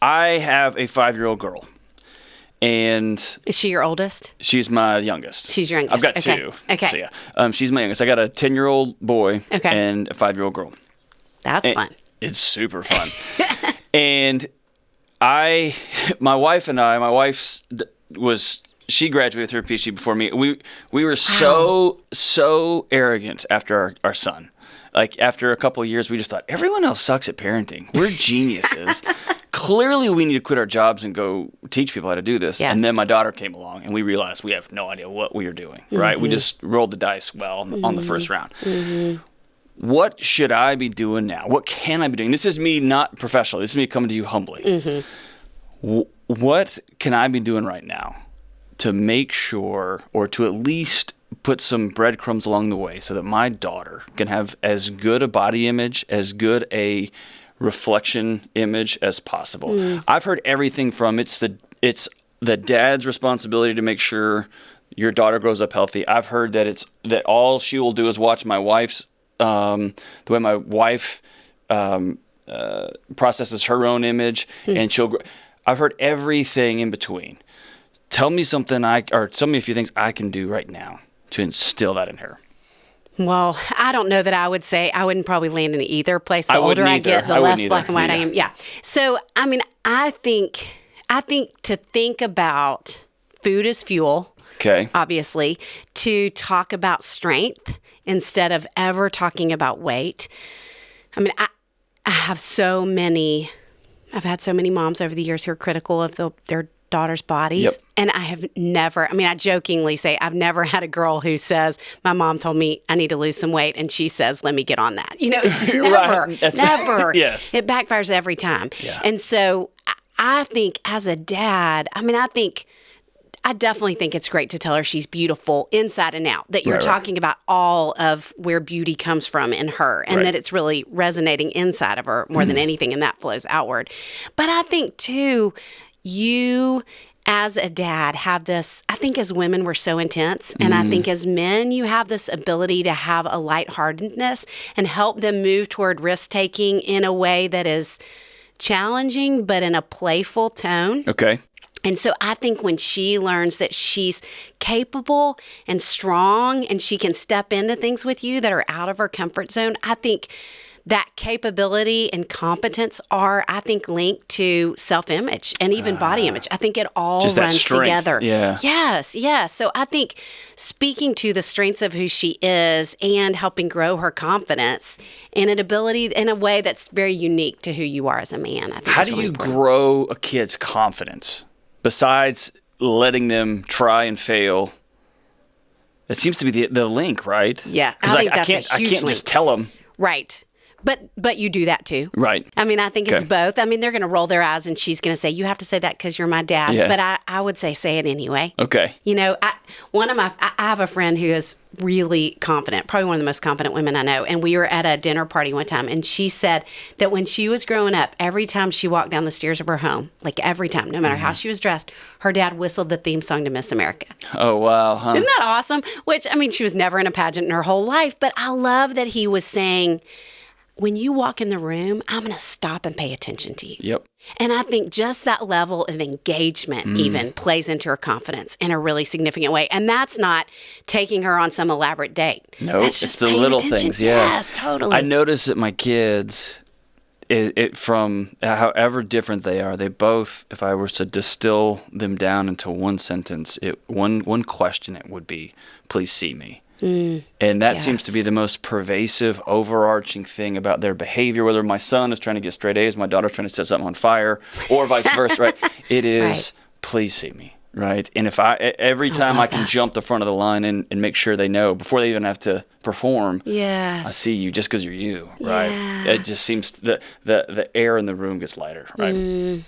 I have a 5-year-old girl, and Is she your oldest? she's my youngest. She's your youngest. I've got Okay. two. Okay. So yeah, she's my youngest. I got a 10-year-old boy and a 5-year-old girl. That's fun. It's super fun. And my wife she graduated with her PhD before me. We were so arrogant after our son. Like after a couple of years, we just thought everyone else sucks at parenting. We're geniuses. Clearly, we need to quit our jobs and go teach people how to do this. Yes. And then my daughter came along, and we realized we have no idea what we are doing. Right? We just rolled the dice on the first round. What should I be doing now? What can I be doing? This is me not professionally. This is me coming to you humbly. What can I be doing right now to make sure, or to at least put some breadcrumbs along the way so that my daughter can have as good a body image, as good a reflection image as possible? I've heard everything from it's the dad's responsibility to make sure your daughter grows up healthy. I've heard that that all she will do is watch my wife's the way my wife processes her own image, and she'll grow. I've heard everything in between. Tell me something tell me a few things I can do right now to instill that in her. Well, I don't know that I would say I wouldn't probably land in either place. The older I get, the less black and white I am. Yeah. So, I mean, I think to think about food as fuel. Okay. Obviously, to talk about strength instead of ever talking about weight. I mean, I have I've had so many moms over the years who are critical of their daughters' bodies. Yep. And I jokingly say, I've never had a girl who says, my mom told me I need to lose some weight, and she says, let me get on that. Never, never. Yes. It backfires every time. Yeah. And so I think as a dad, I definitely think it's great to tell her she's beautiful inside and out, that you're talking about all of where beauty comes from in her, and that it's really resonating inside of her more than anything, and that flows outward. But I think, too, you as a dad have this, I think as women, we're so intense. And I think as men, you have this ability to have a lightheartedness and help them move toward risk-taking in a way that is challenging, but in a playful tone. Okay. And so I think when she learns that she's capable and strong and she can step into things with you that are out of her comfort zone, I think that capability and competence are, I think, linked to self-image and even body image. I think it all runs together. Yeah. Yes. So I think speaking to the strengths of who she is and helping grow her confidence and an ability in a way that's very unique to who you are as a man, I think How is do really you important. grow a kid's confidence besides letting them try and fail? It seems to be the link, right? Yeah, I think that's a huge I can't link. just tell them. Right. But you do that too. Right. I mean, I think it's Okay. both. I mean, they're going to roll their eyes and she's going to say, you have to say that because you're my dad. Yeah. But I would say it anyway. Okay. I have a friend who is really confident, probably one of the most confident women I know. And we were at a dinner party one time, and she said that when she was growing up, every time she walked down the stairs of her home, like every time, no matter how she was dressed, her dad whistled the theme song to Miss America. Oh, wow. Huh? Isn't that awesome? Which, I mean, she was never in a pageant in her whole life, but I love that he was saying, when you walk in the room, I'm going to stop and pay attention to you. Yep. And I think just that level of engagement even plays into her confidence in a really significant way. And that's not taking her on some elaborate date. No, That's it's just the paying little attention. things. Yeah. Yes, totally. I notice that my kids, from however different they are, they both, if I were to distill them down into one sentence, one question, it would be, please see me. And that seems to be the most pervasive, overarching thing about their behavior, whether my son is trying to get straight A's, my daughter's trying to set something on fire, or vice versa, right? It is, please see me, right? And if every time I can jump the front of the line and make sure they know, before they even have to perform, yes. I see you just because you're you, right? Yeah. It just seems the air in the room gets lighter, right?